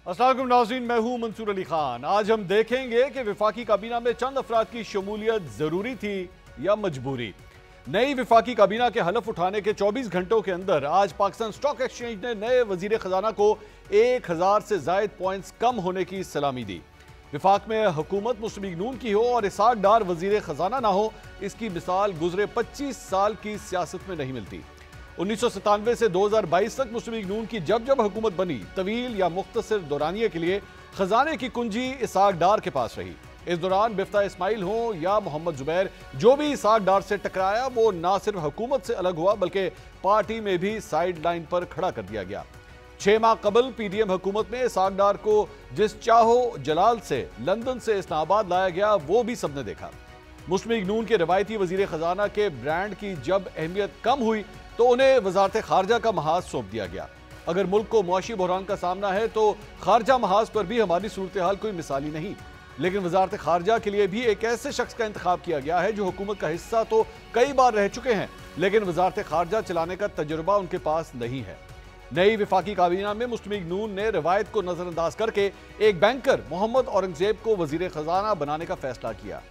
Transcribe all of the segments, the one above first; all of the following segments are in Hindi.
अस्सलाम वालेकुम नाज़रीन, मैं हूं मंसूर अली खान। आज हम देखेंगे कि विफाकी काबीना में चंद अफराद की शमूलियत जरूरी थी या मजबूरी। नई विफाकी काबीना के हलफ उठाने के 24 घंटों के अंदर आज पाकिस्तान स्टॉक एक्सचेंज ने नए वजीर खजाना को 1000 से जायद पॉइंट्स कम होने की सलामी दी। विफाक में हुकूमत मुस्लिम लीग नून की हो और इसाक डार वजीर खजाना ना हो, इसकी मिसाल गुजरे 25 साल की सियासत में नहीं मिलती। 1997 से 2022 तक मुस्लिम लीग नून की जब जब हुकूमत बनी, तवील या मुख्तसर दौरानिये के लिए खजाने की कुंजी इसाक डार के पास रही। इस दौरान बिफ्ता इस्माइल हो या मोहम्मद जुबैर, जो भी इसाक डार से टकराया वो ना सिर्फ हुकूमत से अलग हुआ बल्कि पार्टी में भी साइड लाइन पर खड़ा कर दिया गया। 6 माह कबल PDM हुकूमत में इसाक डार को जिस चाहो जलाल से लंदन से इस्लामाबाद लाया गया वो भी सबने देखा। मुस्लिम लीग नून के रवायती वजीर खजाना के ब्रांड की जब अहमियत कम हुई तो उन्हें वजारत खारजा का महाज सौंप दिया गया। अगर मुल्क को मुआशी बहरान का सामना है तो खारजा महाज पर भी हमारी सूरत हाल कोई मिसाली नहीं, लेकिन वजारत खारजा के लिए भी एक ऐसे शख्स का इंतखाब किया गया है जो हुकूमत का हिस्सा तो कई बार रह चुके हैं, लेकिन वजारत खारजा चलाने का तजुर्बा उनके पास नहीं है। नई विफाकी काबीना में मुस्लिम लीग नून ने रवायत को नजरअंदाज करके एक बैंकर मोहम्मद औरंगजेब को वजीर खजाना बनाने का फैसला किया।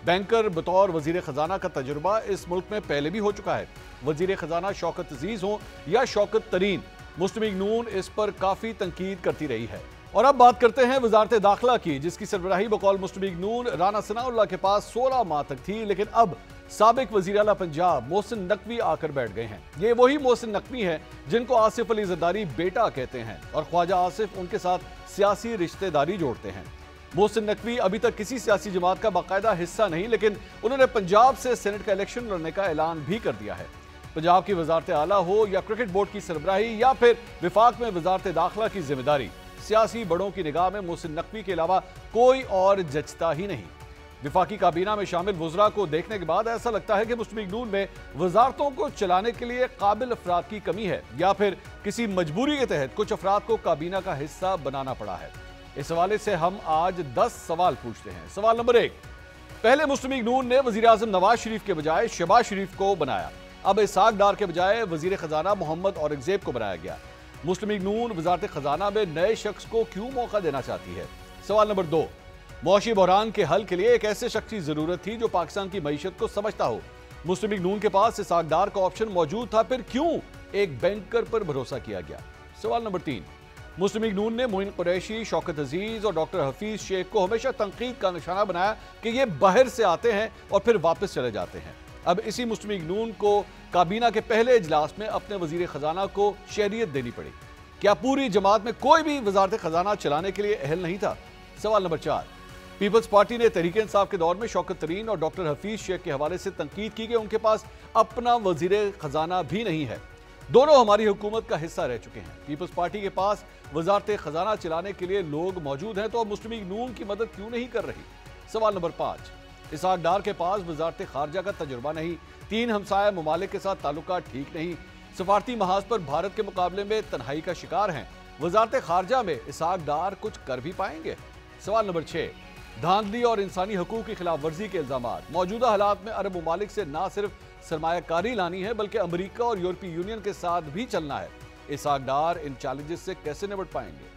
बैंकर बतौर वजीर खजाना का तजुर्बा इस मुल्क में पहले भी हो चुका है। वजीर खजाना शौकत अजीज हो या शौकत तरीन, मुस्लिम लीग नून इस पर काफी तनकीद करती रही है। और अब बात करते हैं वजारत दाखिला की, जिसकी सरबराही बकौल मुस्लिम लीग नून राना सनाउल्लाह के पास 16 माह तक थी, लेकिन अब साबिक वजीर आला पंजाब मोहसिन नकवी आकर बैठ गए हैं। ये वही मोहसिन नकवी हैं जिनको आसिफ अली जरदारी बेटा कहते हैं और ख्वाजा आसिफ उनके साथ सियासी रिश्तेदारी जोड़ते हैं। मोहसिन नकवी अभी तक किसी सियासी जमात का बाकायदा हिस्सा नहीं, लेकिन उन्होंने पंजाब से सेनेट का इलेक्शन लड़ने का ऐलान भी कर दिया है। पंजाब की वजारत आला हो या क्रिकेट बोर्ड की सरबराही या फिर विफाक में वजारत दाखिला की जिम्मेदारी, सियासी बड़ों की निगाह में मोहसिन नकवी के अलावा कोई और जचता ही नहीं। विफाकी काबीना में शामिल वज़रा को देखने के बाद ऐसा लगता है कि मुस्लिम लीग नून में वजारतों को चलाने के लिए काबिल अफराद की कमी है या फिर किसी मजबूरी के तहत कुछ अफराद को काबीना का हिस्सा बनाना पड़ा है। इस हवाले से हम आज 10 सवाल पूछते हैं। सवाल नंबर 1, पहले मुस्लिम लीग नून ने वजीर आजम नवाज शरीफ के बजाय शहबाज शरीफ को बनाया, अब इसाक डार के बजाय वजीर खजाना मोहम्मद औरंगजेब को बनाया गया। मुस्लिम लीग नून वजारत खजाना में नए शख्स को क्यों मौका देना चाहती है? सवाल नंबर 2, मुआशी बहरान के हल के लिए एक ऐसे शख्स की जरूरत थी जो पाकिस्तान की मईशत को समझता हो। मुस्लिम लीग नून के पास इसाक डार का ऑप्शन मौजूद था, फिर क्यों एक बैंकर पर भरोसा किया गया? सवाल नंबर 3, मुस्लिम लीग नून ने मोइन कुरैशी, शौकत अजीज और डॉक्टर हफीज शेख को हमेशा तनकीद का निशाना बनाया कि ये बाहर से आते हैं और फिर वापस चले जाते हैं। अब इसी मुस्लिम लीग नून को काबीना के पहले इजलास में अपने वजीर खजाना को शहरियत देनी पड़ी। क्या पूरी जमात में कोई भी वजारत खजाना चलाने के लिए अहल नहीं था? सवाल नंबर 4, पीपल्स पार्टी ने तहरीक इंसाफ के दौर में शौकत तरीन और डॉक्टर हफीज शेख के हवाले से तनकीद की कि उनके पास अपना वजीर खजाना भी नहीं है। दोनों हमारी हुकूमत का हिस्सा रह चुके हैं। पीपल्स पार्टी के पास वजारत खजाना चलाने के लिए लोग मौजूद हैं, तो अब मुस्लिम लीग नून की मदद क्यों नहीं कर रही? सवाल नंबर 5, इसाक डार के पास वजारत खारजा का तजुर्बा नहीं, 3 हमसाया ममालिक के साथ ताल्लुकात ठीक नहीं, सफारती महाज पर भारत के मुकाबले में तन्हाई का शिकार हैं। वजारत खारजा में इसाक डार कुछ कर भी पाएंगे? सवाल नंबर 6, धांधली और इंसानी हकूक की खिलाफ वर्जी के इल्जामात, मौजूदा हालात में अरब ममालिक से ना सिर्फ सरमायाकारी लानी है बल्कि अमेरिका और यूरोपीय यूनियन के साथ भी चलना है। इसाक डार इन चैलेंजेस से कैसे निपट पाएंगे?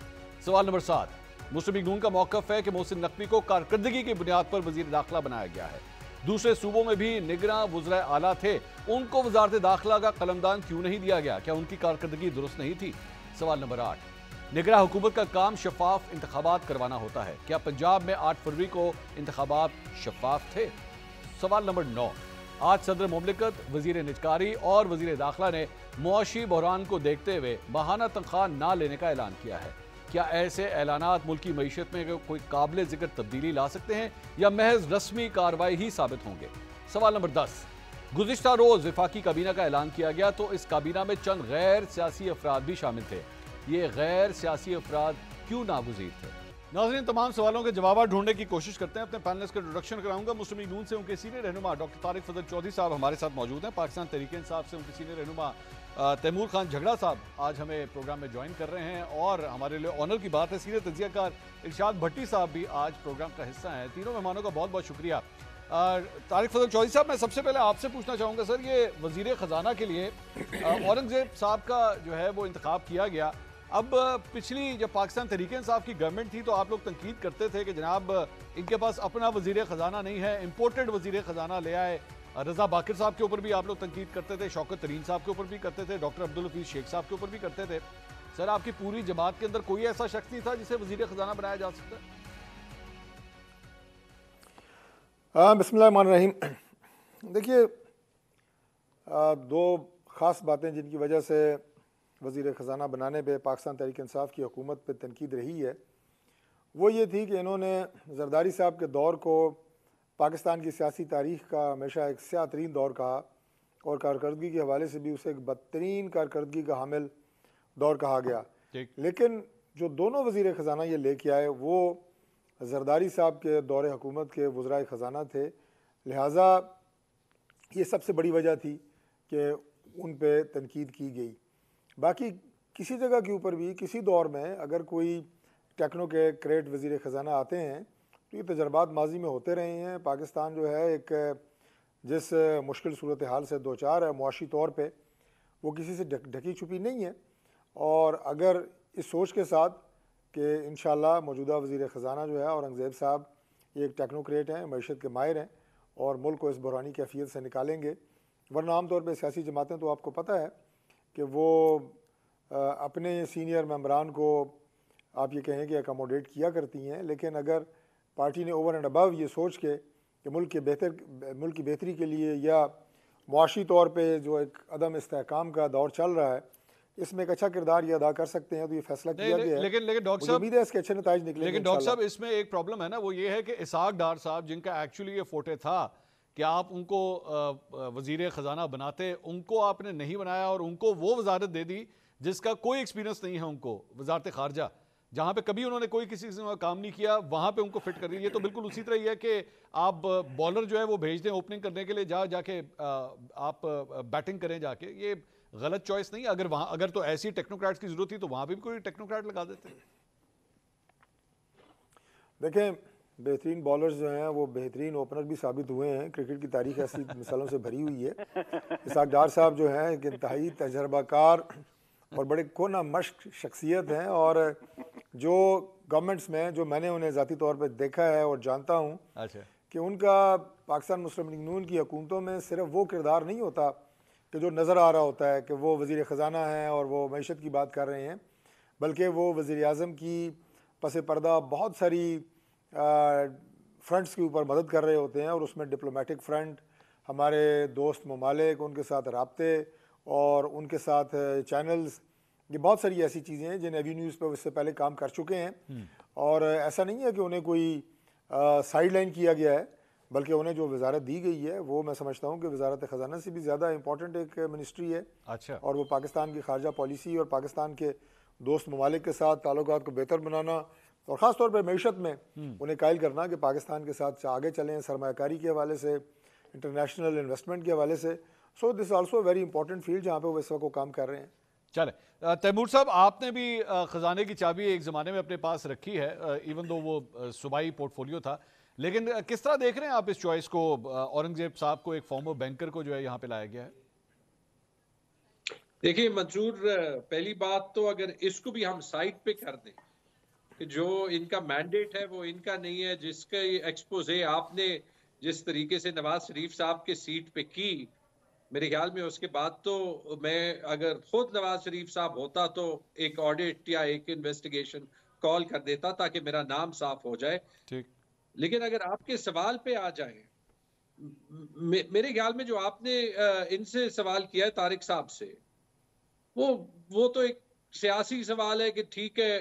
सवाल नंबर 7, मुस्लिम लीग नून का मौकफ है कि मोहसिन नकवी को कारकर्दगी की बुनियाद पर वजीर दाखिला बनाया गया है। दूसरे सूबों में भी निगरां वज़रा आला थे, उनको वजारत दाखिला का कलमदान क्यों नहीं दिया गया? क्या उनकी कारकर्दगी दुरुस्त नहीं थी? सवाल नंबर 8, निगरां हुकूमत का काम शफाफ इंतखाबात करवाना होता है, क्या पंजाब में 8 फरवरी को इंतखाबात शफाफ थे? सवाल नंबर 9, आज सदर मुमलिकत, वजीर निजकारी और वजीर दाखिला ने मुआशी बहरान को देखते हुए माहाना तनख्वाह ना लेने का ऐलान किया है। क्या ऐसे ऐलानात मुल्क की मईशत में कोई काबिल जिक्र तब्दीली ला सकते हैं या महज रस्मी कार्रवाई ही साबित होंगे? सवाल नंबर 10, गुज़िश्ता रोज विफाकी काबीना का ऐलान किया गया तो इस काबीना में चंद गैर सियासी अफराद भी शामिल थे। ये गैर सियासी अफराद क्यों नागुज़ीर थे? नाज़रीन, तमाम सवालों के जवाब ढूंढने की कोशिश करते हैं। अपने पैनलिस्ट का इंट्रोडक्शन कराऊंगा। मुस्लिम लीग नून से उनके सीनियर रहनुमा डॉक्टर तारिक फजल चौधरी साहब हमारे साथ मौजूद हैं। पाकिस्तान तहरीक इंसाफ से उनके सीनियर रहनुमा तैमूर खान झगड़ा साहब आज हमें प्रोग्राम में ज्वाइन कर रहे हैं और हमारे लिए ऑनर की बात है सीनियर तजियाकार इरशाद भट्टी साहब भी आज प्रोग्राम का हिस्सा हैं। तीनों मेहमानों का बहुत बहुत शुक्रिया। तारिक फजल चौधरी साहब, मैं सबसे पहले आपसे पूछना चाहूँगा सर, ये वजीर ख़जाना के लिए औरंगजेब साहब का जो है वो इंतखाब किया गया, अब पिछली जब पाकिस्तान तहरीक-ए-इंसाफ की गवर्नमेंट थी तो आप लोग तनकीद करते थे कि जनाब इनके पास अपना वजीर खजाना नहीं है, इंपोर्टेड वजीर खजाना ले आए। रजा बाकिर साहब के ऊपर भी आप लोग तनकीद करते थे, शौकत तरीन साहब के ऊपर भी करते थे, डॉक्टर अब्दुल हफीज शेख साहब के ऊपर भी करते थे। सर, आपकी पूरी जमात के अंदर कोई ऐसा शख्स नहीं था जिसे वजीर खजाना बनाया जा सकता? बिस्मिल्लाहिर्रहमानिर्रहीम। देखिए, दो ख़ास बातें जिनकी वजह से वज़ीर ख़जाना बनाने पे पाकिस्तान तहरीक इंसाफ की हुकूमत पे तनकीद रही है, वो ये थी कि इन्होंने ज़रदारी साहब के दौर को पाकिस्तान की सियासी तारीख़ का हमेशा एक स्याह तरीन दौर कहा और कारकर्दगी के हवाले से भी उसे एक बदतरीन कारकर्दगी का हामिल दौर कहा गया। लेकिन जो दोनों वज़ीर ख़जाना ये लेके आए वो ज़रदारी साहब के दौरे हुकूमत के वज़राए ख़जाना थे, लिहाजा ये सबसे बड़ी वजह थी कि उन पे तनकीद की गई। बाकी किसी जगह के ऊपर भी किसी दौर में अगर कोई टेक्नोक्रेट वज़ीर ख़जाना आते हैं तो ये तजर्बात माजी में होते रहे हैं। पाकिस्तान जो है एक जिस मुश्किल सूरत हाल से दो चार है मुआशी तौर पे, वो किसी से ढकी छुपी नहीं है। और अगर इस सोच के साथ कि इंशाअल्लाह मौजूदा वज़ीर ख़जाना जो है औरंगज़ेब साहब ये एक टेक्नोक्रेट हैं, मईशत के माहिर हैं और मुल्क को इस बहरानी कैफियत से निकालेंगे। वरना आम तौर पर सियासी जमातें तो आपको पता है कि वो अपने सीनियर मेंबरान को आप ये कहें कि अकोमोडेट किया करती हैं, लेकिन अगर पार्टी ने ओवर एंड अबव ये सोच के कि मुल्क की बेहतरी के लिए या मुआशी तौर पे जो एक अदम इस्तेहकाम का दौर चल रहा है इसमें एक अच्छा किरदार ये अदा कर सकते हैं, तो ये फैसला किया गया है। लेकिन डॉक्टर साहब, उम्मीद है इसके अच्छे नताइज निकलेंगे। लेकिन डॉक्टर साहब, इसमें एक प्रॉब्लम है ना, वो ये है कि इसहाक डार साहब जिनका एक्चुअली ये फोटे था कि आप उनको वजीर खजाना बनाते, उनको आपने नहीं बनाया और उनको वो वजारत दे दी जिसका कोई एक्सपीरियंस नहीं है उनको, वजारत खारजा, जहां पे कभी उन्होंने कोई किसी से काम नहीं किया, वहां पे उनको फिट कर दी। ये तो बिल्कुल उसी तरह ही है कि आप बॉलर जो है वो भेज दें ओपनिंग करने के लिए, जाके आप बैटिंग करें जाके, ये गलत चॉइस नहीं। अगर तो ऐसी टेक्नोक्रेट्स की जरूरत थी तो वहां पे भी कोई टेक्नोक्रेट लगा देते। देखें, बेहतरीन बॉलर्स जो हैं वो बेहतरीन ओपनर भी साबित हुए हैं। क्रिकेट की तारीख ऐसी मिसालों से भरी हुई है। इसहाक डार साहब जो हैं एक इंतहाई तजर्बाकार और बड़े कोना मश्क शख्सियत हैं और जो गवर्नमेंट्स में जो मैंने उन्हें ज़ाती तौर पर देखा है और जानता हूँ कि उनका पाकिस्तान मुस्लिम लीग नून की हुकूमतों में सिर्फ वो किरदार नहीं होता कि जो नज़र आ रहा होता है कि वो वज़ीर ख़जाना हैं और वो मईशत की बात कर रहे हैं, बल्कि वो वज़ीर आज़म की पस पर्दा बहुत सारी फ्रंट्स के ऊपर मदद कर रहे होते हैं और उसमें डिप्लोमेटिक फ्रंट, हमारे दोस्त ममालिक, उनके साथ रबते और उनके साथ चैनल्स, ये बहुत सारी ऐसी चीज़ें हैं जिन एवी न्यूज़ पर इससे पहले काम कर चुके हैं। और ऐसा नहीं है कि उन्हें कोई साइड लाइन किया गया है, बल्कि उन्हें जो वजारत दी गई है वो मैं समझता हूँ कि वजारत ख़जाना से भी ज़्यादा इंपॉर्टेंट एक मिनिस्ट्री है। अच्छा। और वो पाकिस्तान की खारजा पॉलिसी और पाकिस्तान के दोस्त ममालिक के साथ ताल्लुकात को बेहतर बनाना और ख़ास तौर पर मैशत में उन्हें कायल करना कि पाकिस्तान के साथ आगे चलें सरमायाकारी के हवाले से, इंटरनेशनल इन्वेस्टमेंट के हवाले से। So this also very important field जहाँ पे वो इस वक्त काम कर रहे हैं। चले, तैमूर साहब, आपने भी खजाने की चाबी एक ज़माने में अपने पास रखी है, इवन दो वो सूबाई पोर्टफोलियो था, लेकिन किस तरह देख रहे हैं आप इस चॉइस को, औरंगजेब साहब को, एक फॉर्मर बैंकर को जो है यहाँ पे लाया गया है? देखिए मंजूर, पहली बात तो अगर इसको भी हम साइड पे कर दें कि जो इनका मैंडेट है वो इनका नहीं है, जिसका एक्सपोजे आपने जिस तरीके से नवाज शरीफ साहब के सीट पे की, मेरे ख्याल में उसके बाद तो मैं अगर खुद नवाज शरीफ साहब होता तो एक ऑडिट या एक इन्वेस्टिगेशन कॉल कर देता ताकि मेरा नाम साफ हो जाए। ठीक। लेकिन अगर आपके सवाल पे आ जाए, मेरे ख्याल में जो आपने इनसे सवाल किया है तारिक साहब से, वो तो एक सियासी सवाल है कि ठीक है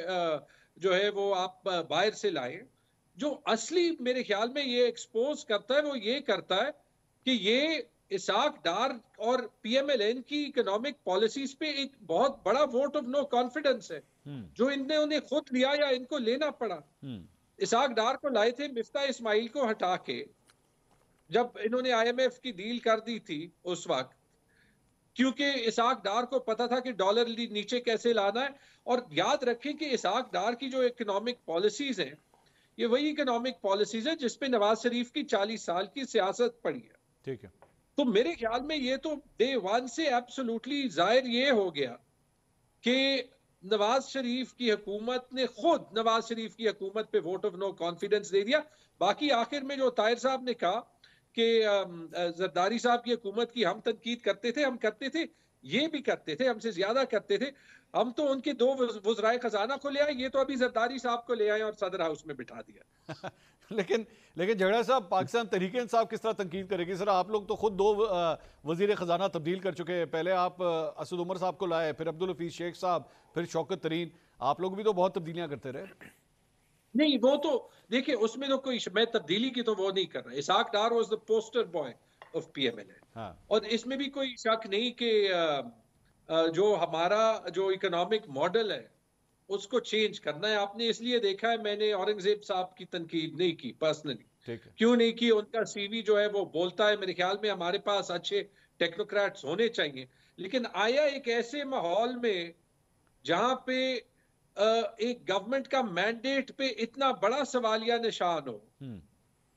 जो है वो आप बाहर से लाएं। जो असली मेरे ख्याल में ये एक्सपोज करता है वो ये करता है कि ये इसहाक डार और पीएमएलएन की इकोनॉमिक पॉलिसीज पे एक बहुत बड़ा वोट ऑफ नो कॉन्फिडेंस है जो इनने उन्हें खुद लिया या इनको लेना पड़ा। इसहाक डार को लाए थे मिफ्ता इस्माइल को हटा के, जब इन्होंने आईएमएफ की डील कर दी थी उस वक्त, क्योंकि इसहाक डार को पता था कि डॉलर नीचे कैसे लाना है। और याद रखें कि इसहाक डार की जो इकोनॉमिक पॉलिसीज हैं ये वही इकोनॉमिक पॉलिसीज है जिसपे नवाज शरीफ की 40 साल की सियासत पड़ी है। ठीक है। तो मेरे ख्याल में ये तो डे वन से एब्सोल्युटली जाहिर ये हो गया कि नवाज शरीफ की हुकूमत ने खुद नवाज शरीफ की हुकूमत पे वोट ऑफ नो कॉन्फिडेंस दे दिया। बाकी आखिर में जो ताहिर साहब ने कहा कि जरदारी साहब की हुकूमत की हम तनकीद करते थे, हम करते थे, ये भी करते थे, हमसे ज्यादा करते थे। हम तो उनके 2 वज़राए खजाना को ले आए, ये तो अभी जरदारी साहब को ले आए और सदर हाउस में बिठा दिया। लेकिन झगड़ा साहब, पाकिस्तान तहरीक इंसाफ किस तरह तनकीद करेगी? सर, आप लोग तो खुद 2 वजीर खजाना तब्दील कर चुके हैं। पहले आप असद उमर साहब को लाए, फिर अब्दुल हफीज शेख साहब, फिर शौकत तरीन। आप लोग भी तो बहुत तब्दीलियां करते रहे। नहीं, वो तो देखिए, उसमें तो कोई, मैं तब्दीली की तो वो नहीं कर रहा। Ishaq Dar was the poster boy of PML. और इसमें भी कोई शक नहीं कि जो हमारा जो इकोनॉमिक मॉडल है उसको चेंज करना है। आपने इसलिए देखा है मैंने औरंगजेब साहब की तनकीद नहीं की पर्सनली। क्यों नहीं की? उनका सीवी जो है वो बोलता है। मेरे ख्याल में हमारे पास अच्छे टेक्नोक्रेट्स होने चाहिए, लेकिन आया एक ऐसे माहौल में जहां पे एक गवर्नमेंट का मैंडेट पे इतना बड़ा सवालिया निशान हो,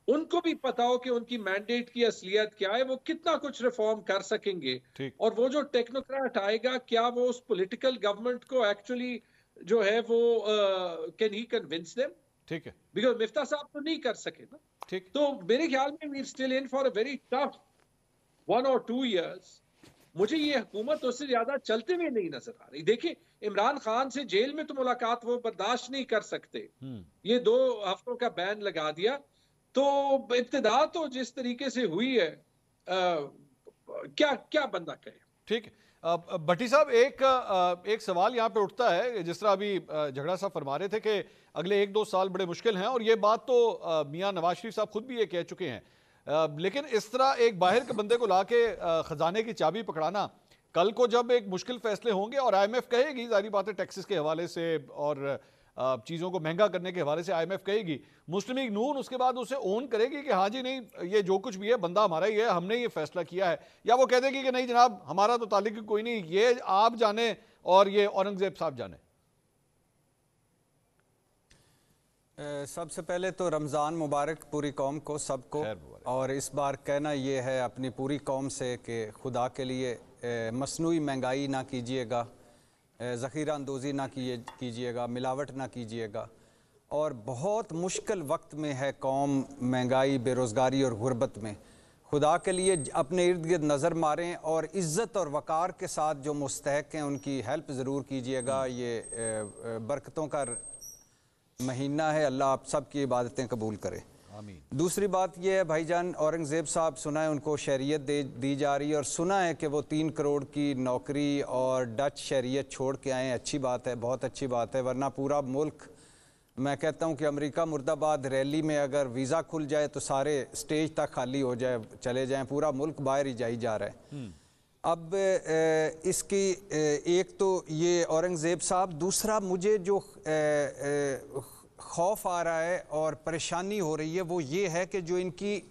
उनको भी पता हो कि उनकी मैंडेट की असलियत क्या है, वो कितना कुछ रिफॉर्म कर सकेंगे, और वो जो टेक्नोक्रेट आएगा क्या वो उस पॉलिटिकल गवर्नमेंट को एक्चुअली जो है वो कैन ही कन्विंस देम? ठीक है, बिकॉज मिफ्ता साहब तो नहीं कर सके ना। ठीक, तो मेरे ख्याल में we are still in for a very tough 1 or 2 years। मुझे ये हुकूमत उससे ज्यादा चलते हुए नहीं नजर आ रही। देखिए, इमरान खान से जेल में तो मुलाकात वो बर्दाश्त नहीं कर सकते, ये 2 हफ्तों का बैन लगा दिया। तो इब्तिदा तो जिस तरीके से हुई है, क्या क्या बंदा कहे। ठीक है। भट्टी साहब, एक सवाल यहाँ पे उठता है, जिस तरह अभी झगड़ा साहब फरमा रहे थे कि अगले 1-2 साल बड़े मुश्किल हैं, और ये बात तो मियां नवाज शरीफ साहब खुद भी ये कह चुके हैं। लेकिन इस तरह एक बाहर के बंदे को लाके खजाने की चाबी पकड़ाना, कल को जब एक मुश्किल फैसले होंगे और आईएमएफ कहेगी, जारी बात है टैक्सेस के हवाले से और चीज़ों को महंगा करने के हवाले से आईएमएफ कहेगी, मुस्लिम लीग नून उसके बाद उसे ओन करेगी कि हाँ जी नहीं, ये जो कुछ भी है बंदा हमारा ही है, हमने ये फैसला किया है, या वो कह देगी कि नहीं जनाब हमारा तो ताल्लुक कोई नहीं, ये आप जाने और ये औरंगजेब साहब जाने? सबसे पहले तो रमज़ान मुबारक पूरी कौम को, सबको। और इस बार कहना ये है अपनी पूरी कौम से कि खुदा के लिए मसनूई महंगाई ना कीजिएगा, ज़ख़ीरा अंदोज़ी ना कीजिएगा, मिलावट ना कीजिएगा। और बहुत मुश्किल वक्त में है कौम, महंगाई, बेरोज़गारी और गुर्बत में। खुदा के लिए अपने इर्द गिर्द नज़र मारें और इज़्ज़त और वक़ार के साथ जो मुस्तहक़ हैं उनकी हेल्प ज़रूर कीजिएगा। ये बरकतों का महीना है, अल्लाह आप सब की इबादतें कबूल करे। दूसरी बात यह है भाईजान, औरंगज़ेब साहब सुना है उनको शहरियत दी जा रही है, और सुना है कि वो 3 करोड़ की नौकरी और डच शहरियत छोड़ के आए। अच्छी बात है, बहुत अच्छी बात है, वरना पूरा मुल्क, मैं कहता हूँ कि अमेरिका मुर्दाबाद रैली में अगर वीज़ा खुल जाए तो सारे स्टेज तक खाली हो जाए, चले जाएँ, पूरा मुल्क बाहर ही जाई जा रहा है। अब इसकी एक तो ये औरंगज़ेब साहब, दूसरा मुझे जो खौफ आ रहा है और परेशानी हो रही है वो ये है कि जो इनकी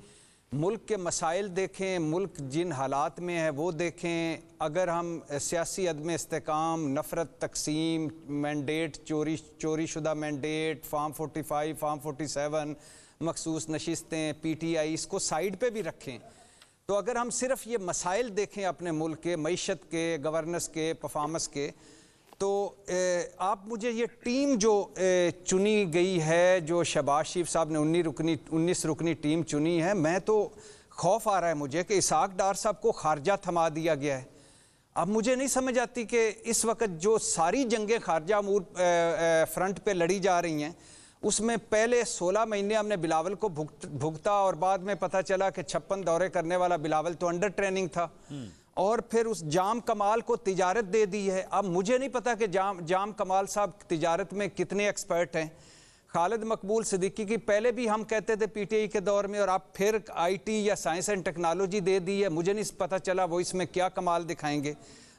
मुल्क के मसाइल देखें, मुल्क जिन हालात में है वो देखें। अगर हम सियासी अदम इस्तेकाम, नफ़रत, तकसीम, मैंडेट, चोरी शुदा मैंडेट, फार्म 45, फार्म 47, मखसूस नशिस्तें, PTI, इसको साइड पे भी रखें, तो अगर हम सिर्फ ये मसाइल देखें अपने मुल्क के, मईशत के, गवर्नेंस के, परफॉर्मेंस के, तो आप मुझे ये टीम जो चुनी गई है, जो शहबाज शरीफ साहब ने 19 रुकनी टीम चुनी है, मैं तो खौफ आ रहा है मुझे कि इसाक डार साहब को खारजा थमा दिया गया है। अब मुझे नहीं समझ आती कि इस वक्त जो सारी जंगें खारजा अमूर फ्रंट पे लड़ी जा रही हैं, उसमें पहले 16 महीने हमने बिलावल को भुगता, और बाद में पता चला कि 56 दौरे करने वाला बिलावल तो अंडर ट्रेनिंग था, और फिर उस जाम कमाल को तिजारत दे दी है। अब मुझे नहीं पता कि जाम कमाल साहब तिजारत में कितने एक्सपर्ट हैं। खालिद मकबूल सिद्दीकी की पहले भी हम कहते थे PTI के दौर में, और अब फिर IT या साइंस एंड टेक्नोलॉजी दे दी है, मुझे नहीं पता चला वो इसमें क्या कमाल दिखाएंगे।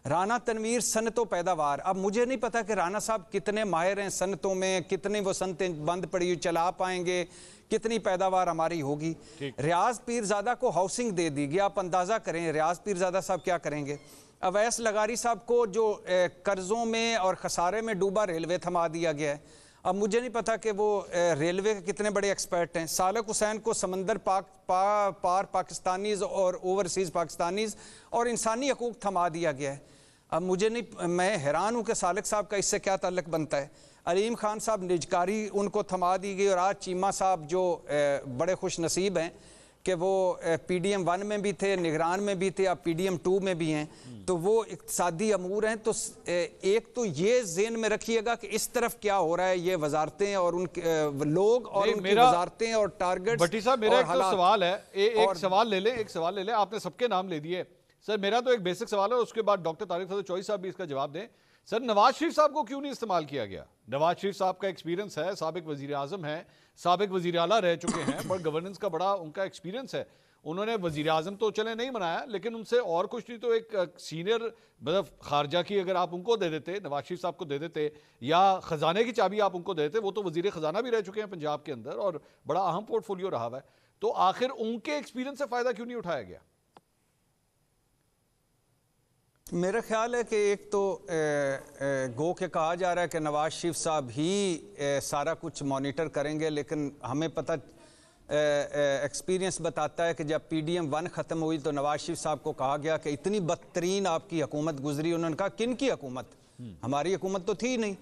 राना तनवीर सनतों पैदावार, अब मुझे नहीं पता कि राना साहब कितने माहिर हैं सनतों में, कितनी वो सनतें बंद पड़ी हुई चला पाएंगे, कितनी पैदावार हमारी होगी। रियाज पीरजादा को हाउसिंग दे दी गई, आप अंदाज़ा करें रियाज पीरजादा साहब क्या करेंगे। अवैस लगारी साहब को जो कर्ज़ों में और खसारे में डूबा रेलवे थमा दिया गया है। अब मुझे नहीं पता कि वो रेलवे के कितने बड़े एक्सपर्ट हैं। सालक हुसैन को समंदर पार पाकिस्तानीज़ और ओवरसीज़ पाकिस्तानीज़ और इंसानी हकूक़ थमा दिया गया है। अब मुझे नहीं, मैं हैरान हूं कि सालिक साहब का इससे क्या ताल्लुक बनता है। अलीम खान साहब निजकारी उनको थमा दी गई और आज चीमा साहब जो बड़े खुश नसीब हैं कि वो PDM 1 में भी थे, निगरान में भी थे, अब PDM 2 में भी हैं, तो वो इक़्तिसादी अमूर हैं। तो एक तो ये ज़हन में रखिएगा कि इस तरफ क्या हो रहा है, ये वजारतें और उनके लोग और उनकी वजारतें और टारगेट्स। भट्टी साहब मेरा एक तो सवाल है, एक सवाल ले लें, आपने सबके नाम ले दिए सर। मेरा तो एक बेसिक सवाल है, उसके बाद डॉक्टर तारिक फजल चौधरी साहब भी इसका जवाब दें। सर नवाज शरीफ साहब को क्यों नहीं इस्तेमाल किया गया? नवाज शरीफ साहब का एक्सपीरियंस है, साबिक वजीर आजम है, साबिक वजीर आला रह चुके हैं, बट गवर्नेंस का बड़ा उनका एक्सपीरियंस है। उन्होंने वजीर आजम तो चले नहीं बनाया, लेकिन उनसे और कुछ नहीं तो एक सीनियर मतलब खारजा की अगर आप उनको दे देते, नवाज शरीफ साहब को दे देते, या खजाने की चाबी आप उनको दे देते, वो तो वजीर खजाना भी रह चुके हैं पंजाब के अंदर और बड़ा अहम पोर्टफोलियो रहा है, तो आखिर उनके एक्सपीरियंस से फायदा क्यों नहीं उठाया गया? मेरा ख्याल है कि एक तो गो के कहा जा रहा है कि नवाज शरीफ साहब ही सारा कुछ मॉनिटर करेंगे, लेकिन हमें पता एक्सपीरियंस बताता है कि जब PDM 1 ख़त्म हुई तो नवाज शरीफ साहब को कहा गया कि इतनी बदतरीन आपकी हुकूमत गुजरी। उन्होंने कहा किन की हुकूमत? हमारी हुकूमत तो थी नहीं,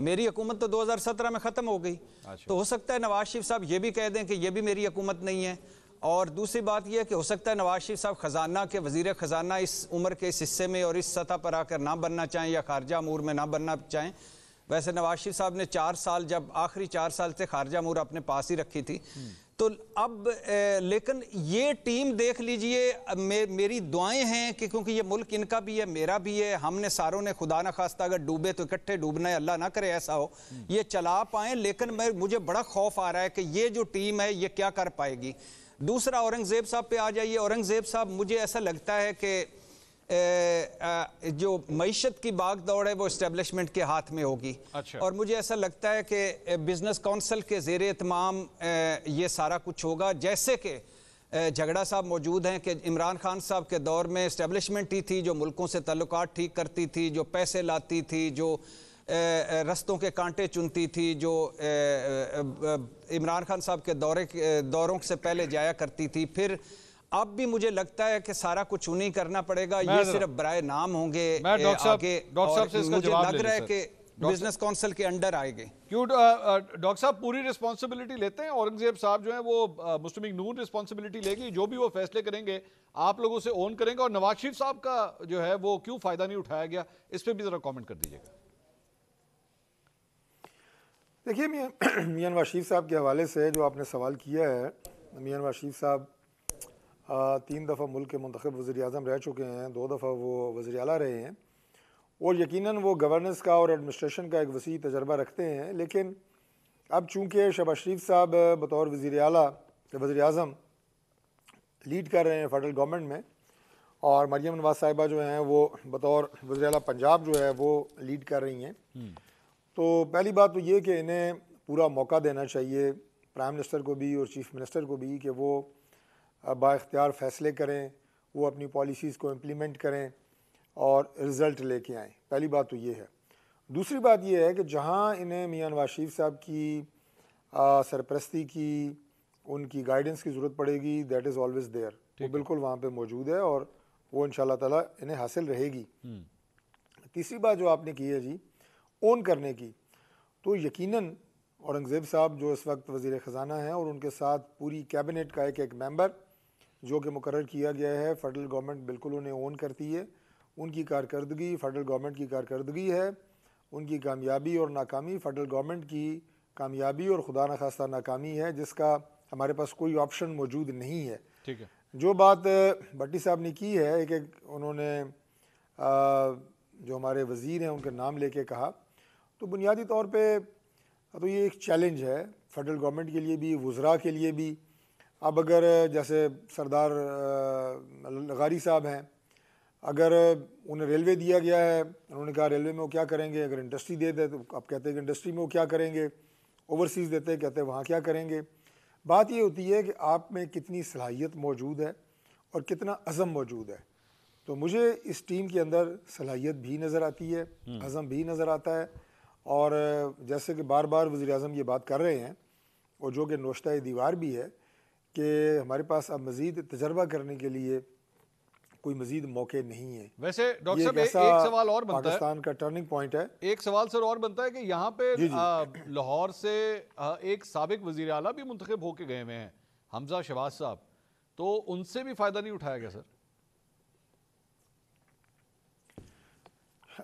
मेरी हुकूमत तो 2017 में ख़त्म हो गई। तो हो सकता है नवाज शरीफ साहब ये भी कह दें कि ये भी मेरी हुकूमत नहीं है। और दूसरी बात यह है कि हो सकता है नवाज शरीफ साहब खजाना के वजीर खजाना इस उम्र के इस हिस्से में और इस सतह पर आकर ना बनना चाहें या खारजा अमूर में ना बनना चाहें। वैसे नवाज शरीफ साहब ने 4 साल, जब आखिरी 4 साल से खारजा अमूर अपने पास ही रखी थी, तो अब लेकिन ये टीम देख लीजिए, मेरी दुआएं हैं कि क्योंकि ये मुल्क इनका भी है, मेरा भी है, हमने सारों ने खुदा ना खास्ता अगर डूबे तो इकट्ठे डूबना है, अल्लाह ना करे ऐसा हो, ये चला पाएं। लेकिन मुझे बड़ा खौफ आ रहा है कि ये जो टीम है ये क्या कर पाएगी। दूसरा औरंगजेब साहब पे आ जाइए। औरंगजेब साहब, मुझे ऐसा लगता है कि जो मईशत की भाग दौड़ है वो इस्टेब्लिशमेंट के हाथ में होगी। अच्छा। और मुझे ऐसा लगता है कि बिजनेस काउंसिल के ज़ेर एहतमाम ये सारा कुछ होगा। जैसे कि झगड़ा साहब मौजूद हैं कि इमरान खान साहब के दौर में इस्टेब्लिशमेंट ही थी जो मुल्कों से ताल्लुकात ठीक करती थी, जो पैसे लाती थी, जो रस्तों के कांटे चुनती थी, जो इमरान खान साहब के दौरों से पहले जाया करती थी। फिर अब भी मुझे लगता है कि सारा कुछ उन्हीं करना पड़ेगा, ये सिर्फ बराए नाम होंगे आगे। मुझे लग रहा है कि बिजनेस काउंसिल के अंडर आएंगे। क्यों डॉक्टर साहब पूरी रिस्पॉन्सिबिलिटी लेते हैं? औरंगजेब साहब जो है वो मुस्लिम लीग नून रिस्पॉन्सिबिलिटी लेगी, जो भी वो फैसले करेंगे आप लोगों से ओन करेंगे, और नवाज शरीफ साहब का जो है वो क्यों फायदा नहीं उठाया गया, इस पर भी जरा कॉमेंट कर दीजिएगा। देखिए मियां नवाज शरीफ साहब के हवाले से जो आपने सवाल किया है, मियां नवाज शरीफ साहब 3 दफ़ा मुल्क के मुंतखब वज़ीर आज़म रह चुके हैं, 2 दफ़ा वो वज़ीर आला रहे हैं, और यकीनन वो गवर्नेंस का और एडमिनिस्ट्रेशन का एक वसी तजर्बा रखते हैं। लेकिन अब चूँकि शहबाज शरीफ साहब बतौर वज़ीर आला वज़ीर आज़म लीड कर रहे हैं फेडरल गवर्नमेंट में, और मरियम नवाज साहिबा जो हैं वो बतौर वज़ीर आला पंजाब जो है वो लीड कर रही हैं, तो पहली बात तो ये कि इन्हें पूरा मौका देना चाहिए प्राइम मिनिस्टर को भी और चीफ़ मिनिस्टर को भी कि वो बाइख्तियार फ़ैसले करें, वो अपनी पॉलिसीज़ को इम्प्लीमेंट करें और रिज़ल्ट लेके आएँ। पहली बात तो ये है। दूसरी बात ये है कि जहाँ इन्हें मियां नवाज शरीफ साहब की सरपरस्ती की, उनकी गाइडेंस की ज़रूरत पड़ेगी, दैट इज़ ऑलवेज़ देयर, वो बिल्कुल वहाँ पे मौजूद है और वो इंशाल्लाह ताला इन्हें हासिल रहेगी। तीसरी बात जो आपने की है जी ओन करने की, तो यकीनन औरंगज़ेब साहब जो इस वक्त वज़ीर ख़जाना हैं और उनके साथ पूरी कैबिनेट का एक मेंबर जो कि मुकर्रर किया गया है, फेडरल गवर्नमेंट बिल्कुल उन्हें ओन करती है। उनकी कारकर्दगी फेडरल गवर्नमेंट की कारकर्दगी है, उनकी कामयाबी और नाकामी फेडरल गवर्नमेंट की कामयाबी और खुदा न खास्ता नाकामी है, जिसका हमारे पास कोई ऑप्शन मौजूद नहीं है। ठीक है। जो बात भट्टी साहब ने की है कि उन्होंने जो हमारे वज़ीर हैं उनके नाम लेके कहा, तो बुनियादी तौर पे तो ये एक चैलेंज है फेडरल गवर्नमेंट के लिए भी, वज़रा के लिए भी। अब अगर जैसे सरदार लगारी साहब हैं, अगर उन्हें रेलवे दिया गया है, उन्होंने कहा रेलवे में वो क्या करेंगे, अगर इंडस्ट्री दे दे तो आप कहते हैं कि इंडस्ट्री में वो क्या करेंगे, ओवरसीज़ देते हैं कहते हैं वहाँ क्या करेंगे। बात ये होती है कि आप में कितनी सलाहियत मौजूद है और कितना अज़म मौजूद है। तो मुझे इस टीम के अंदर सलाहियत भी नज़र आती है, अज़म भी नज़र आता है, और जैसे कि बार बार वज़ीर आज़म ये बात कर रहे हैं और जो कि नोश्ता दीवार भी है कि हमारे पास अब मज़ीद तजर्बा करने के लिए कोई मजीद मौके नहीं है। वैसे डॉक्टर ये साहब ऐसा एक सवाल और बनता है, पाकिस्तान का टर्निंग पॉइंट है। एक सवाल सर और बनता है कि यहाँ पे जी, जी। लाहौर से एक साबिक वजीर आला भी मुंतखब होके गए हुए हैं, हमजा शहबाज साहब, तो उनसे भी फायदा नहीं उठाया गया सर?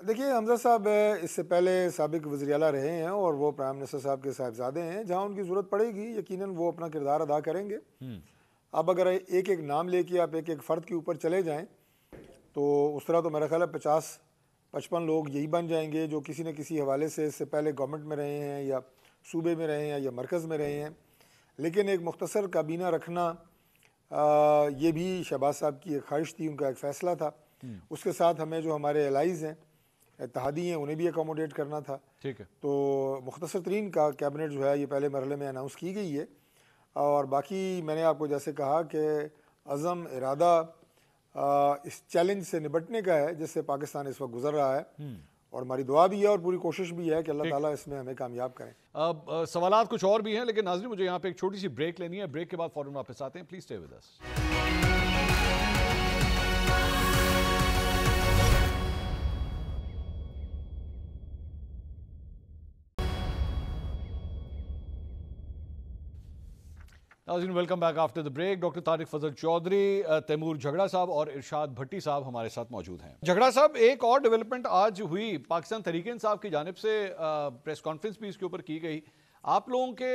देखिए, हमजा साहब इससे पहले साबिक वज़ीर आला रहे हैं और वो प्राइम मिनिस्टर साहब के साहिबजादे हैं। जहाँ उनकी ज़रूरत पड़ेगी यकीनन वो अपना किरदार अदा करेंगे। अब अगर एक एक नाम लेके आप एक एक फ़र्द के ऊपर चले जाएं तो उस तरह तो मेरा ख्याल है 50-55 लोग यही बन जाएंगे जो किसी न किसी हवाले से इससे पहले गवर्नमेंट में रहे हैं या सूबे में रहे हैं या मरकज़ में रहे हैं। लेकिन एक मुख्तसर काबीना रखना ये भी शहबाज साहब की एक ख्वाहिश थी, उनका एक फ़ैसला था। उसके साथ हमें जो हमारे एलाइज़ हैं, इत्तेहादी हैं, उन्हें भी अकोमोडेट करना था। ठीक है। तो मुख्तसर तरीन का कैबिनेट जो है ये पहले मरहले में अनाउंस की गई है और बाकी मैंने आपको जैसे कहा कि अज़म इरादा इस चैलेंज से निपटने का है जिससे पाकिस्तान इस वक्त गुजर रहा है और हमारी दुआ भी है और पूरी कोशिश भी है कि अल्लाह ताला इसमें हमें कामयाब करें। अब सवालात कुछ और भी हैं, लेकिन नाज़रीन मुझे यहाँ पे एक छोटी सी ब्रेक लेनी है। ब्रेक के बाद फौरन वापस आते हैं। Please stay with us. नाज़रीन welcome back after the break. Doctor Tariq Fazal Chaudhry, Taimur Jhagra साहब और इरशाद भट्टी साहब हमारे साथ मौजूद हैं। झगड़ा साहब, एक और डेवलपमेंट आज हुई, पाकिस्तान तहरीक इंसाफ की जानिब से प्रेस कॉन्फ्रेंस भी इसके ऊपर की गई। आप लोगों के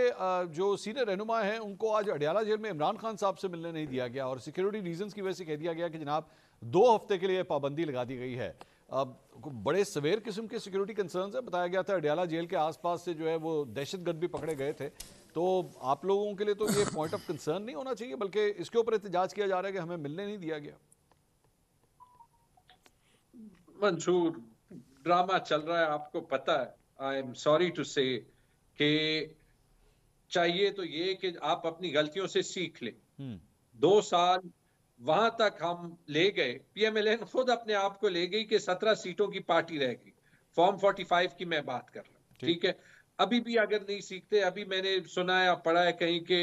जो सीनियर रहनुमा हैं उनको आज अडियाला जेल में इमरान खान साहब से मिलने नहीं दिया गया और सिक्योरिटी रीजंस की वजह से कह दिया गया कि जनाब 2 हफ्ते के लिए पाबंदी लगा दी गई है। अब बड़े सवेर किस्म के सिक्योरिटी कंसर्न्स है। बताया गया था अडियाला जेल के आसपास से जो है वो दहशतगर्द भी पकड़े गए थे। तो आप लोगों के लिए तो ये पॉइंट ऑफ कंसर्न नहीं होना चाहिए, बल्कि इसके ऊपर एहतजाज किया जा रहा है कि हमें मिलने नहीं दिया गया। मंसूर, ड्रामा चल रहा है, आपको पता है। आई एम सॉरी टू से कि चाहिए तो ये कि आप अपनी गलतियों से सीख लें। 2 साल वहां तक हम ले गए, पीएमएलएन खुद अपने आप को ले गई कि 17 सीटों की पार्टी रह गई। फॉर्म 45 की मैं बात कर रहा हूं, ठीक है। अभी भी अगर नहीं सीखते, अभी मैंने सुना है या पढ़ा है कहीं के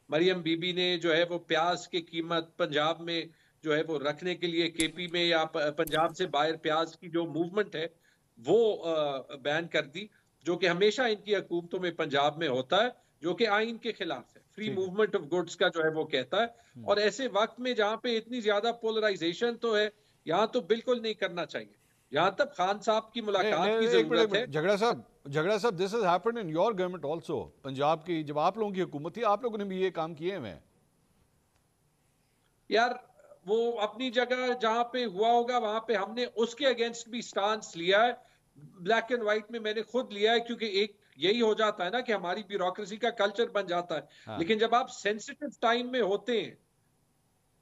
मरियम बीबी ने जो है वो प्याज की कीमत पंजाब में जो है वो रखने के लिए केपी में या पंजाब से बाहर प्याज की जो मूवमेंट है वो बैन कर दी, जो कि हमेशा इनकी हुकूमतों में पंजाब में होता है, जो कि आइन के खिलाफ है। फ्री मूवमेंट ऑफ गुड्स का जो है वो कहता है। और ऐसे वक्त में जहां पे इतनी ज्यादा पोलराइजेशन तो है, यहाँ तो बिल्कुल नहीं करना चाहिए। यहाँ तक खान साहब की मुलाकात की जरूरत है। झगड़ा साहब, this has happened in your government also. Punjab की जब आप लोगों की हुकूमत थी, आप लोगों ने भी ये काम किए हैं। यार वो अपनी जगह जहां पे हुआ होगा वहां पे हमने उसके अगेंस्ट भी स्टांस लिया है। ब्लैक एंड व्हाइट में मैंने खुद लिया है, क्योंकि एक यही हो जाता है ना कि हमारी ब्यूरोक्रेसी का कल्चर बन जाता है। हाँ। लेकिन जब आप सेंसिटिव टाइम में होते हैं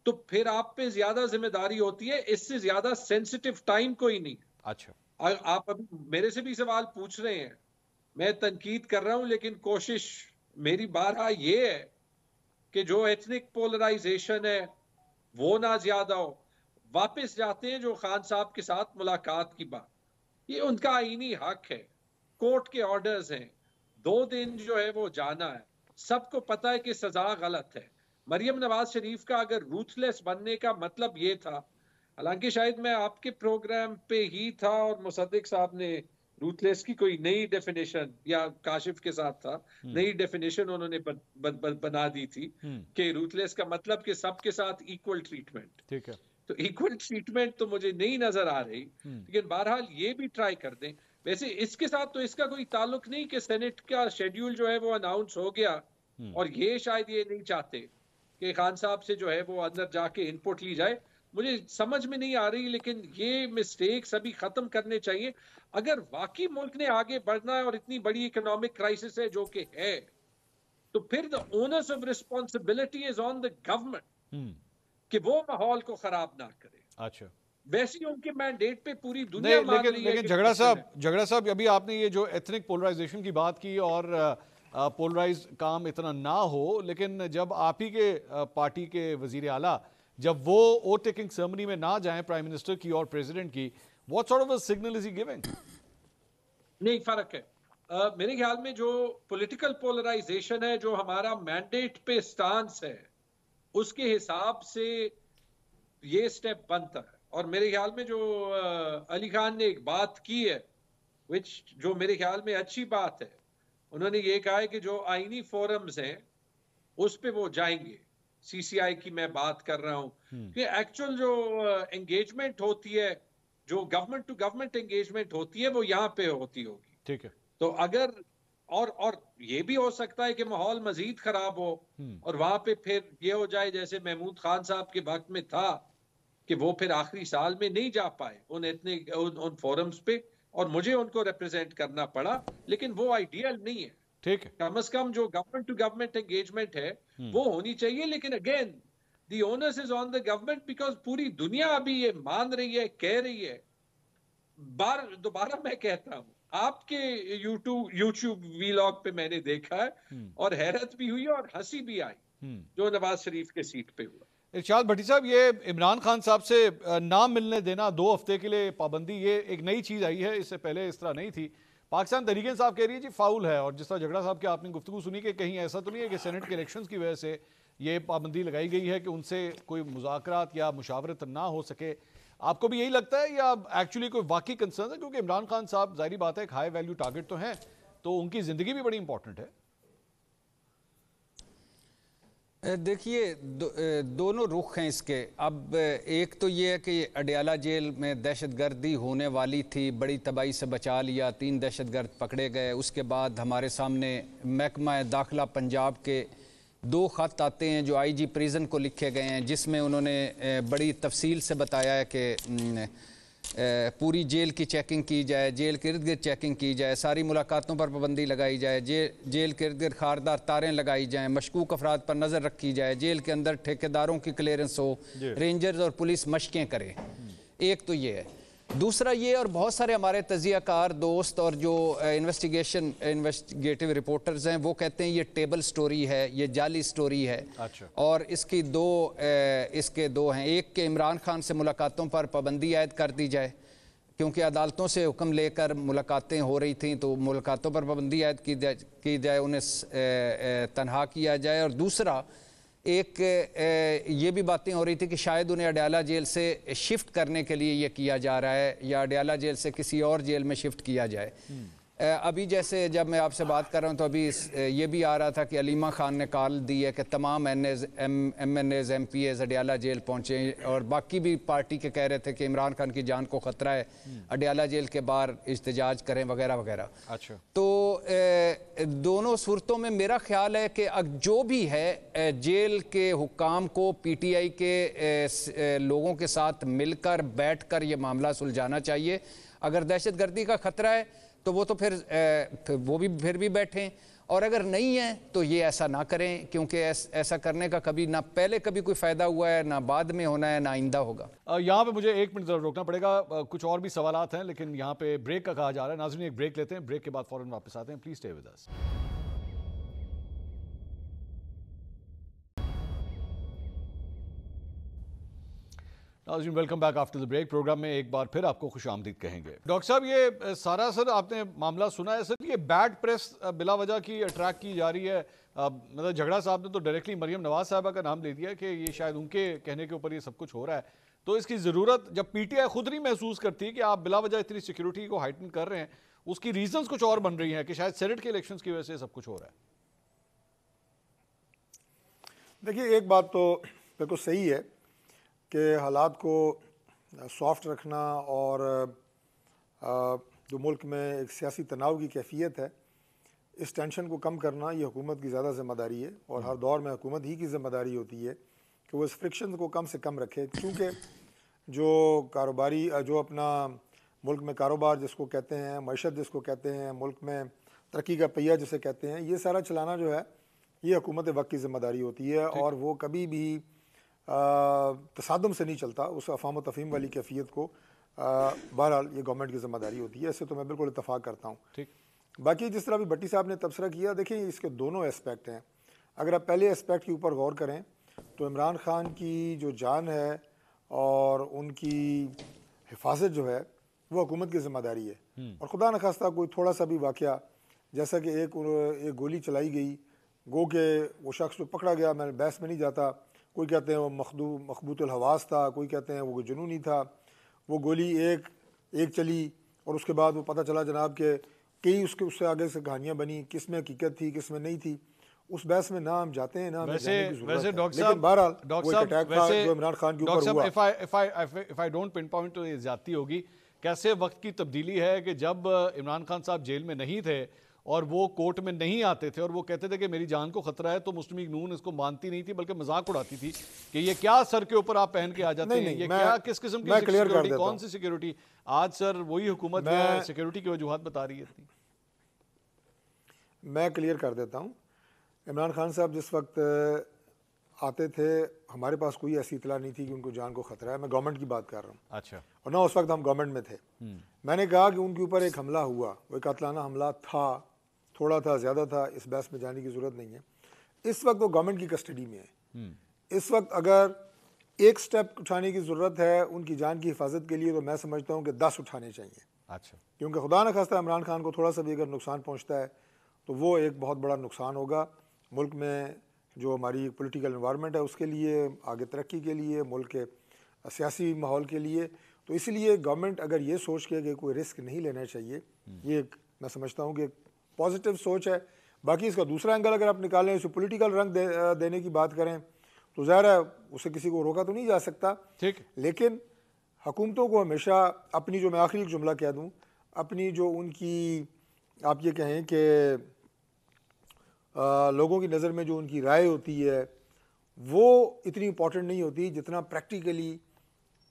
तो फिर आप पे ज्यादा जिम्मेदारी होती है। इससे ज्यादा सेंसिटिव टाइम कोई नहीं। अच्छा, आप अभी मेरे से भी सवाल पूछ रहे हैं, मैं तनकीद कर रहा हूं, लेकिन कोशिश मेरी बारहा ये है कि जो एथनिक पोलराइजेशन है वो ना ज्यादा हो। वापस जाते हैं जो खान साहब के साथ मुलाकात की बात, ये उनका आईनी हक है, कोर्ट के ऑर्डर्स हैं। 2 दिन जो है वो जाना है। सबको पता है कि सजा गलत है। मरियम नवाज शरीफ का अगर रूथलेस बनने का मतलब ये था, हालांकि शायद मैं आपके प्रोग्राम पे ही था और मुसद्दिक साहब ने रूथलेस की कोई नई डेफिनेशन, या काशिफ के साथ था, नई डेफिनेशन उन्होंने बना दी थी कि रूथलेस का मतलब कि सबके साथ इक्वल ट्रीटमेंट। ठीक है। तो इक्वल ट्रीटमेंट तो मुझे नहीं नजर आ रही, लेकिन बहरहाल ये भी ट्राई कर दें। वैसे इसके साथ तो इसका कोई ताल्लुक नहीं कि सेनेट का शेड्यूल जो है वो अनाउंस हो गया और ये शायद ये नहीं चाहते कि खान साहब से जो है वो अंदर जाके इनपुट ली जाए। मुझे समझ में नहीं आ रही, लेकिन ये मिस्टेक्स अभी खत्म करने चाहिए। अगर वाकई मुल्क ने आगे बढ़ना है और इतनी बड़ी इकोनॉमिक क्राइसिस है जो कि है, तो फिर the owners of responsibility is on the government कि वो माहौल को खराब ना करे। अच्छा, वैसे ही उनके मैंडेट पे पूरी दुनिया मान रही है। लेकिन झगड़ा साहब अभी आपने ये जो एथनिक पोलराइजेशन की बात की और पोलराइज काम इतना ना हो, लेकिन जब आप ही के पार्टी के वजीर आला जब वो ओथ टेकिंग सेरेमनी में ना जाएं प्राइम मिनिस्टर की और प्रेसिडेंट की, what sort of a signal is he giving? नहीं, फर्क है। मेरे ख्याल में जो पॉलिटिकल पोलराइजेशन है, जो हमारा मैंडेट पे स्टांस है, उसके हिसाब से ये स्टेप बनता है। और मेरे ख्याल में जो अली खान ने एक बात की है, जो मेरे ख्याल में अच्छी बात है, उन्होंने ये कहा है कि जो आईनी फोरम्स हैं उस पे वो जाएंगे। सीसीआई की मैं बात कर रहा हूं कि एक्चुअल जो एंगेजमेंट होती है, जो गवर्नमेंट टू गवर्नमेंट एंगेजमेंट होती है, वो यहाँ पे होती होगी। ठीक है। तो अगर और ये भी हो सकता है कि माहौल मजीद खराब हो और वहां पे फिर ये हो जाए जैसे महमूद खान साहब के वक्त में था कि वो फिर आखिरी साल में नहीं जा पाए उन फोरम्स पे, और मुझे उनको रिप्रेजेंट करना पड़ा, लेकिन वो आइडियल नहीं है। ठीक है। कम से कम जो गवर्नमेंट टू गवर्नमेंट एंगेजमेंट है वो होनी चाहिए। लेकिन again the onus is on the government, because पूरी दुनिया अभी ये मान रही है, कह रही है। दोबारा मैं कहता हूं, आपके यूट्यूब वीलॉग पे मैंने देखा है और हैरत भी हुई और हंसी भी आई जो नवाज शरीफ के सीट पे हुआ। इरशाद भट्टी साहब, ये इमरान खान साहब से ना मिलने देना, 2 हफ्ते के लिए पाबंदी, ये एक नई चीज़ आई है, इससे पहले इस तरह नहीं थी। पाकिस्तान तहरीक इंसाफ कह रही है जी फाउल है, और जिस तरह झगड़ा साहब की आपने गुफ्तगू सुनी कि कहीं ऐसा तो नहीं है कि सेनेट के इलेक्शंस की वजह से ये पाबंदी लगाई गई है कि उनसे कोई मुज़ाकरात या मुशावरत ना हो सके। आपको भी यही लगता है या एक्चुअली कोई वाकई कंसर्न है? क्योंकि इमरान खान साहब जाहिर बात है एक हाई वैल्यू टारगेट तो हैं, तो उनकी ज़िंदगी भी बड़ी इंपॉर्टेंट है। देखिए, दोनों रुख हैं इसके। अब एक तो ये है कि अडयाला जेल में दहशतगर्दी होने वाली थी, बड़ी तबाही से बचा लिया, 3 दहशतगर्द पकड़े गए। उसके बाद हमारे सामने महकमा दाखिला पंजाब के 2 ख़त आते हैं जो आईजी प्रिजन को लिखे गए हैं, जिसमें उन्होंने बड़ी तफसील से बताया है कि पूरी जेल की चेकिंग की जाए, जेल के इर्द गिर्द चेकिंग की जाए, सारी मुलाकातों पर पाबंदी लगाई जाए, जेल के इर्द गिर्द खारदार तारें लगाई जाएं, मशकूक अफराद पर नज़र रखी जाए, जेल के अंदर ठेकेदारों की क्लियरेंस हो, रेंजर्स और पुलिस मशकें करें। एक तो ये है। दूसरा ये, और बहुत सारे हमारे तजियाकार दोस्त और जो इन्वेस्टिगेटिव रिपोर्टर्स हैं वो कहते हैं ये टेबल स्टोरी है, ये जाली स्टोरी है। अच्छा। और इसके दो हैं। एक के इमरान खान से मुलाकातों पर पाबंदी आयद कर दी जाए, क्योंकि अदालतों से हुक्म लेकर मुलाकातें हो रही थीं, तो मुलाकातों पर पाबंदी आयद की जाए, उन्हें तनहा किया जाए। और दूसरा एक ये भी बातें हो रही थी कि शायद उन्हें अडयाला जेल से शिफ्ट करने के लिए ये किया जा रहा है, या अडयाला जेल से किसी और जेल में शिफ्ट किया जाए। अभी जैसे जब मैं आपसे बात कर रहा हूँ तो अभी ये भी आ रहा था कि अलीमा खान ने कॉल दी है कि तमाम MNAs MPAs अडयाला जेल पहुँचे, और बाकी भी पार्टी के कह रहे थे कि इमरान खान की जान को ख़तरा है, अडयाला जेल के बाहर एहतजाज करें वगैरह वगैरह। अच्छा। तो दोनों सूरतों में मेरा ख्याल है कि जो भी है जेल के हुक्काम को PTI के लोगों के साथ मिलकर बैठकर ये मामला सुलझाना चाहिए। अगर दहशतगर्दी का ख़तरा है तो वो तो फिर वो भी फिर भी बैठें, और अगर नहीं है तो ये ऐसा ना करें, क्योंकि ऐसा करने का कभी ना पहले कभी कोई फ़ायदा हुआ है, ना बाद में होना है, ना आइंदा होगा। यहाँ पे मुझे 1 मिनट ज़रा रोकना पड़ेगा, कुछ और भी सवालात हैं, लेकिन यहाँ पे ब्रेक का कहा जा रहा है। नाज़रीन, एक ब्रेक लेते हैं, ब्रेक के बाद फ़ौरन वापस आते हैं। Please stay with us. नाज़रीन, welcome back after the break. Program में एक बार फिर आपको खुश आमदीद कहेंगे। डॉक्टर साहब, ये सारा सर आपने मामला सुना है सर, ये बैड प्रेस बिला वजह की अट्रैक्ट की जा रही है। मतलब झगड़ा साहब ने तो डायरेक्टली मरियम नवाज साहबा का नाम ले दिया कि ये शायद उनके कहने के ऊपर ये सब कुछ हो रहा है। तो इसकी ज़रूरत जब PTI खुद नहीं महसूस करती कि आप बिला वजह इतनी सिक्योरिटी को हाइटन कर रहे हैं, उसकी रीजंस कुछ और बन रही हैं कि शायद सेनेट के इलेक्शंस की वजह से सब कुछ हो रहा है। देखिए, एक बात तो बिल्कुल सही है कि हालात को सॉफ्ट रखना और जो मुल्क में एक सियासी तनाव की कैफियत है, इस टेंशन को कम करना ये हुकूमत की ज़्यादा ज़िम्मेदारी है, और हर दौर में हुकूमत ही की ज़िम्मेदारी होती है कि वो इस फ्रिक्शन को कम से कम रखे। क्योंकि जो कारोबारी जो अपना मुल्क में कारोबार जिसको कहते हैं, मईशत जिसको कहते हैं, मुल्क में तरक्की का पहिया जिसे कहते हैं, ये सारा चलाना जो है ये हुकूमत वक्त की ज़िम्मेदारी होती है, और वो कभी भी तसादुम से नहीं चलता। उस अफ़ाम व तफ़हीम वाली कैफियत को बहरहाल ये गवर्नमेंट की ज़िम्मेदारी होती है। इससे तो मैं बिल्कुल इत्तफ़ाक़ करता हूँ। ठीक। बाकी जिस तरह भी भट्टी साहब ने तबसरा किया, देखिए इसके दोनों एस्पेक्ट हैं। अगर आप पहले एस्पेक्ट के ऊपर गौर करें तो इमरान खान की जो जान है और उनकी हिफाजत जो है वो हुकूमत की ज़िम्मेदारी है, और खुदा न खास्ता कोई थोड़ा सा भी वाक़या, जैसा कि एक गोली चलाई गई, गो के वो शख्स जो पकड़ा गया, मैं बहस में नहीं जाता, कोई कहते हैं वो मखबूतुल हवास था, कोई कहते हैं वो जुनूनी था। वो गोली एक चली और उसके बाद वो पता चला जनाब के कई उससे आगे से कहानियाँ बनी, किस में हकीकत थी किस में नहीं थी। उस बहस में ना हम जाते हैं ना हमें जाने की ज़रूरत है। लेकिन बहरहाल वो एक अटैक था जो इमरान खान के ऊपर हुआ। If I don't pin point तो ये ज्यादती होगी। कैसे वक्त की तब्दीली है कि जब इमरान खान साहब जेल में नहीं थे और वो कोर्ट में नहीं आते थे और वो कहते थे कि मेरी जान को खतरा है, तो मुस्लिम लीग नून इसको मानती नहीं थी बल्कि मजाक उड़ाती थी कि ये क्या सर के ऊपर आप पहन के आ जाते हैं, ये क्या किस किस्म की सिक्योरिटी, कौन सी सिक्योरिटी। आज सर वही हुकूमत सिक्योरिटी की वजूहत बता रही है। मैं क्लियर कर देता हूँ। इमरान खान साहब जिस वक्त आते थे हमारे पास कोई ऐसी इतला नहीं थी कि उनको जान को खतरा है। मैं गवर्नमेंट की बात कर रहा हूँ। अच्छा। और ना उस वक्त हम गवर्नमेंट में थे। मैंने कहा कि उनके ऊपर एक हमला हुआ, वो कातलाना हमला था, थोड़ा था ज़्यादा था, इस बहस में जाने की ज़रूरत नहीं है। इस वक्त वो गवर्नमेंट की कस्टडी में है। इस वक्त अगर एक स्टेप उठाने की ज़रूरत है उनकी जान की हिफाजत के लिए, तो मैं समझता हूँ कि 10 उठाने चाहिए। अच्छा। क्योंकि खुदा न खास्ता इमरान खान को थोड़ा सा भी अगर नुकसान पहुँचता है तो वो एक बहुत बड़ा नुकसान होगा मुल्क में जो हमारी पॉलिटिकल एनवायरनमेंट है उसके लिए, आगे तरक्की के लिए, मुल्क के सियासी माहौल के लिए। तो इसलिए गवर्नमेंट अगर ये सोच के कि कोई रिस्क नहीं लेना चाहिए, ये मैं समझता हूँ कि पॉजिटिव सोच है। बाकी इसका दूसरा एंगल अगर आप निकालें, इसे पॉलिटिकल रंग देने की बात करें तो ज़ाहिर है उसे किसी को रोका तो नहीं जा सकता। ठीक। लेकिन हुकूमतों को हमेशा अपनी, जो मैं आखिरी जुमला कह दूँ, अपनी जो उनकी आप ये कहें कि लोगों की नज़र में जो उनकी राय होती है वो इतनी इम्पॉर्टेंट नहीं होती जितना प्रैक्टिकली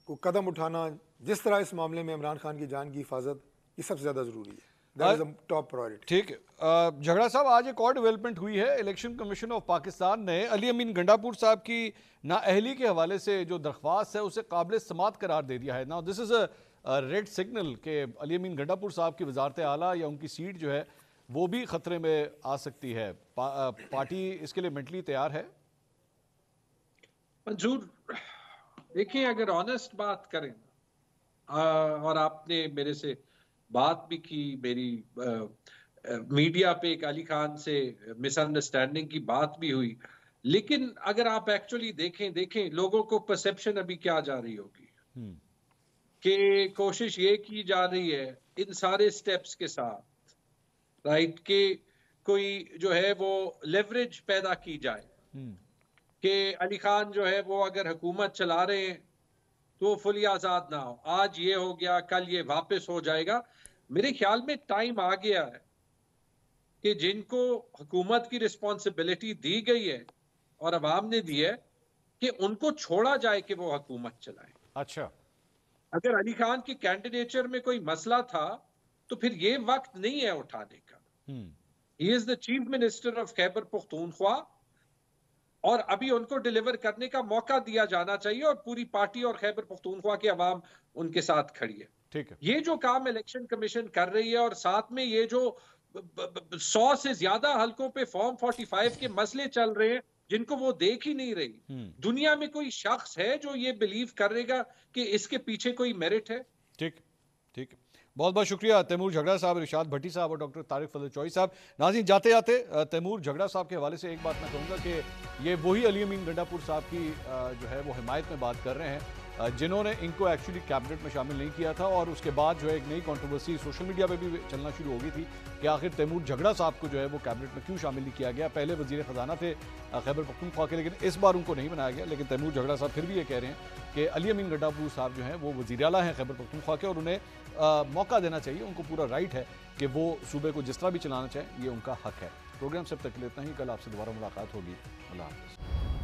को कदम उठाना, जिस तरह इस मामले में इमरान खान की जान की हिफाजत, ये सबसे ज़्यादा ज़रूरी है। That is top priority. ठीक है। झगड़ा साहब, आज एक और डेवलपमेंट हुई है। इलेक्शन कमीशन ऑफ पाकिस्तान ने अली अमीन गंडापुर साहब की नाअहली के हवाले से जो दरख्वास्त है उसे काबिल समात करार दे दिया है। Now this is a red signal कि अली अमीन गंडापुर साहब की वजारत आला या उनकी सीट जो है वो भी खतरे में आ सकती है। पार्टी इसके लिए मेंटली तैयार है? मंजूर, देखिए अगर ऑनेस्ट बात करें और आपने मेरे से बात भी की, मेरी मीडिया पे एक अली खान से मिसअंडरस्टैंडिंग की बात भी हुई, लेकिन अगर आप एक्चुअली देखें लोगों को परसेप्शन अभी क्या जा रही होगी कि कोशिश ये की जा रही है इन सारे स्टेप्स के साथ, राइट, कि कोई जो है वो लेवरेज पैदा की जाए कि अली खान जो है वो अगर हुकूमत चला रहे हैं तो फुली आजाद ना हो, आज ये हो गया कल ये वापस हो जाएगा। मेरे ख्याल में टाइम आ गया है कि जिनको हुकूमत की रिस्पॉन्सिबिलिटी दी गई है और अवाम ने दी है कि उनको छोड़ा जाए कि वो हुकूमत चलाए। अच्छा। अगर अली खान की कैंडिडेचर में कोई मसला था तो फिर ये वक्त नहीं है उठाने का। He is the chief minister of Khyber Pakhtunkhwa और अभी उनको डिलीवर करने का मौका दिया जाना चाहिए और पूरी पार्टी और खैबर पख्तूनख्वा की आवाम उनके साथ खड़ी है। ठीक है। ये जो काम इलेक्शन कमीशन कर रही है और साथ में ये जो 100 से ज्यादा हलकों पे फॉर्म 45 के मसले चल रहे हैं जिनको वो देख ही नहीं रही। दुनिया में कोई शख्स है जो ये बिलीव करेगा कि इसके पीछे कोई मेरिट है? ठीक ठीक है। बहुत बहुत शुक्रिया तैमूर झगड़ा साहब, इरशाद भट्टी साहब और डॉक्टर तारिक फजल चौई साहब। नाज़रीन, जाते जाते तैमूर झगड़ा साहब के हवाले से एक बात मैं कहूँगा कि ये वही अली अमीन गंडापुर साहब की जो है वो हिमायत में बात कर रहे हैं जिन्होंने इनको एक्चुअली कैबिनेट में शामिल नहीं किया था। और उसके बाद जो है एक नई कंट्रोवर्सी सोशल मीडिया पे भी चलना शुरू हो गई थी कि आखिर तैमूर झगड़ा साहब को जो है वो कैबिनेट में क्यों शामिल नहीं किया गया। पहले वजीर ख़जाना थे खैबर पख्तूनख्वा के, लेकिन इस बार उनको नहीं बनाया गया। लेकिन तैमूर झगड़ा साहब फिर भी ये कह रहे हैं कि अली अमीन गंडापुर साहब जो हैं वो वज़ीर आला हैं खैबर पख्तूनख्वा के और उन्हें मौका देना चाहिए। उनको पूरा राइट है कि वो सूबे को जिस तरह भी चलाना चाहें, ये उनका हक है। प्रोग्राम से अब तक इतना ही। कल आपसे दोबारा मुलाकात होगी। अल्लाह हाफ़िज़।